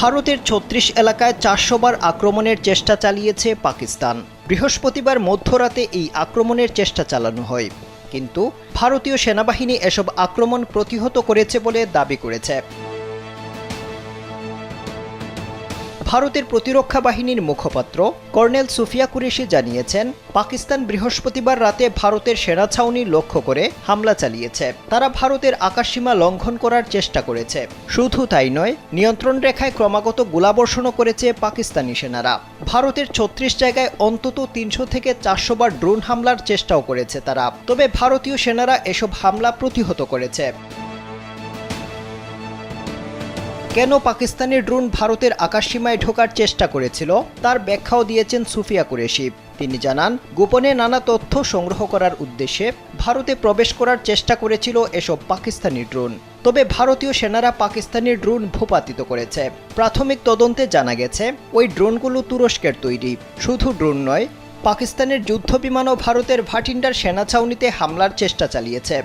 ভারতের ৩৬ এলাকায় ৪০০ বার আক্রমণের চেষ্টা চালিয়েছে পাকিস্তান। বৃহস্পতিবার মধ্যরাতে এই আক্রমণের চেষ্টা চালানো হয়, কিন্তু ভারতীয় সেনাবাহিনী এসব আক্রমণ প্রতিহত করেছে বলে দাবি করেছে। ভারতের প্রতিরক্ষা বাহিনীর মুখপাত্র কর্নেল সুফিয়া কুরেশি জানিয়েছেন, পাকিস্তান বৃহস্পতিবার রাতে ভারতের সেনা ছাউনি লক্ষ্য করে হামলা চালিয়েছে। তারা ভারতের আকাশসীমা লঙ্ঘন করার চেষ্টা করেছে। শুধু তাই নয়, নিয়ন্ত্রণ রেখায় ক্রমাগত গোলাবর্ষণও করেছে পাকিস্তানি সেনারা। ভারতের ৩৬ জায়গায় অন্তত ৩০০ থেকে ৪০০ বার ড্রোন হামলার চেষ্টাও করেছে তারা। তবে ভারতীয় সেনারা এসব হামলা প্রতিহত করেছে। কেন পাকিস্তানের ড্রোন ভারতের আকাশসীমায় ঢোকার চেষ্টা করেছিল তার ব্যাখ্যাও দিয়েছেন সুফিয়া কুরেশি। তিনি জানান, গোপনে নানা তথ্য সংগ্রহ করার উদ্দেশ্যে ভারতে প্রবেশ করার চেষ্টা করেছিল এসব পাকিস্তানি ড্রোন। তবে ভারতীয় সেনারা পাকিস্তানি ড্রোন ভূপাতিত করেছে। প্রাথমিক তদন্তে জানা গেছে, ওই ড্রোনগুলো তুরস্কের তৈরি। শুধু ড্রোন নয়, পাকিস্তানের যুদ্ধবিমানও ভারতের ভাটিন্ডার সেনা ছাউনিতে হামলার চেষ্টা চালিয়েছে।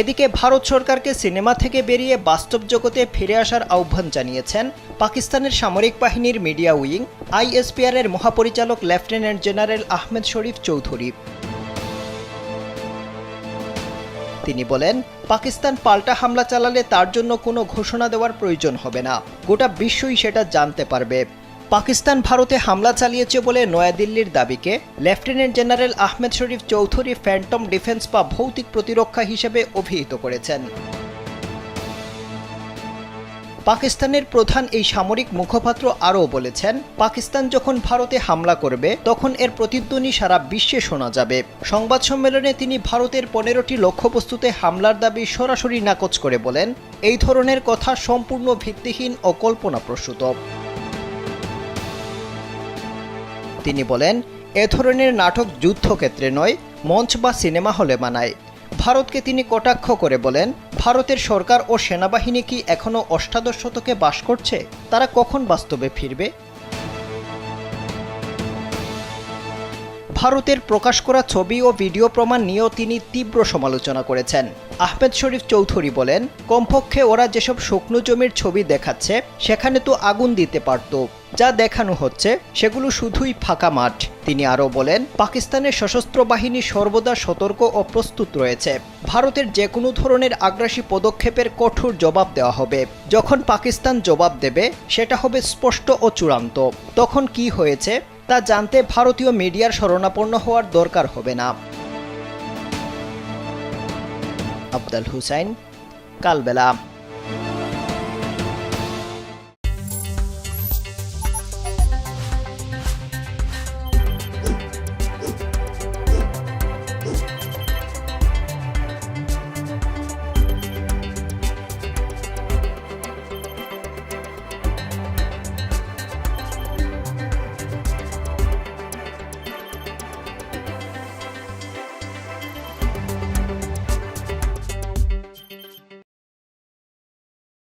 এদিকে ভারত সরকারকে সিনেমা থেকে বেরিয়ে বাস্তব জগতে ফিরে আসার আহ্বান জানিয়েছেন পাকিস্তানের সামরিক বাহিনীর মিডিয়া উইং ISPR এর মহাপরিচালক লেফটেন্যান্ট জেনারেল আহমেদ শরীফ চৌধুরী। তিনি বলেন, পাকিস্তান পাল্টা হামলা চালালে তার জন্য কোনো ঘোষণা দেওয়ার প্রয়োজন হবে না, গোটা বিশ্বই সেটা জানতে পারবে। পাকিস্তান ভারতে হামলা চালিয়েছে বলে নয়াদিল্লির দাবিকে লেফটেন্যান্ট জেনারেল আহমেদ শরীফ চৌধুরী ফ্যান্টম ডিফেন্স বা ভৌতিক প্রতিরক্ষা হিসেবে অভিহিত করেছেন। পাকিস্তানের প্রধান এই সামরিক মুখপাত্র আরও বলেছেন, পাকিস্তান যখন ভারতে হামলা করবে তখন এর প্রতিধ্বনি সারা বিশ্বে শোনা যাবে। সংবাদ সম্মেলনে তিনি ভারতের ১৫টি লক্ষ্যবস্তুতে হামলার দাবি সরাসরি নাকচ করে বলেন, এই ধরনের কথা সম্পূর্ণ ভিত্তিহীন ও কল্পনাপ্রসূত। তিনি বলেন, এ ধরনের নাটক যুদ্ধক্ষেত্রে নয়, মঞ্চ বা সিনেমা হলে মানায়। ভারতকে তিনি কটাক্ষ করে বলেন, ভারতের সরকার ও সেনাবাহিনী কি এখনও অষ্টাদশ শতকে বাস করছে? তারা কখন বাস্তবে ফিরবে? ভারতের প্রকাশ করা ছবি ও ভিডিও প্রমাণ নিয়েও তিনি তীব্র সমালোচনা করেছেন। আহমেদ শরীফ চৌধুরী বলেন, কমপক্ষে ওরা যেসব শুকনো জমির ছবি দেখাচ্ছে সেখানে তো আগুন দিতে পারত। যা দেখানো হচ্ছে সেগুলো শুধুই ফাঁকা মাঠ। তিনি আরও বলেন, পাকিস্তানের সশস্ত্র বাহিনী সর্বদা সতর্ক ও প্রস্তুত রয়েছে। ভারতের যে কোনো ধরনের আগ্রাসী পদক্ষেপের কঠোর জবাব দেওয়া হবে। যখন পাকিস্তান জবাব দেবে সেটা হবে স্পষ্ট ও চূড়ান্ত। তখন কি হয়েছে তা জানতে ভারতীয় মিডিয়ার শরণাপন্ন হওয়ার দরকার হবে না। আফজাল হুসাইন, কালবেলা।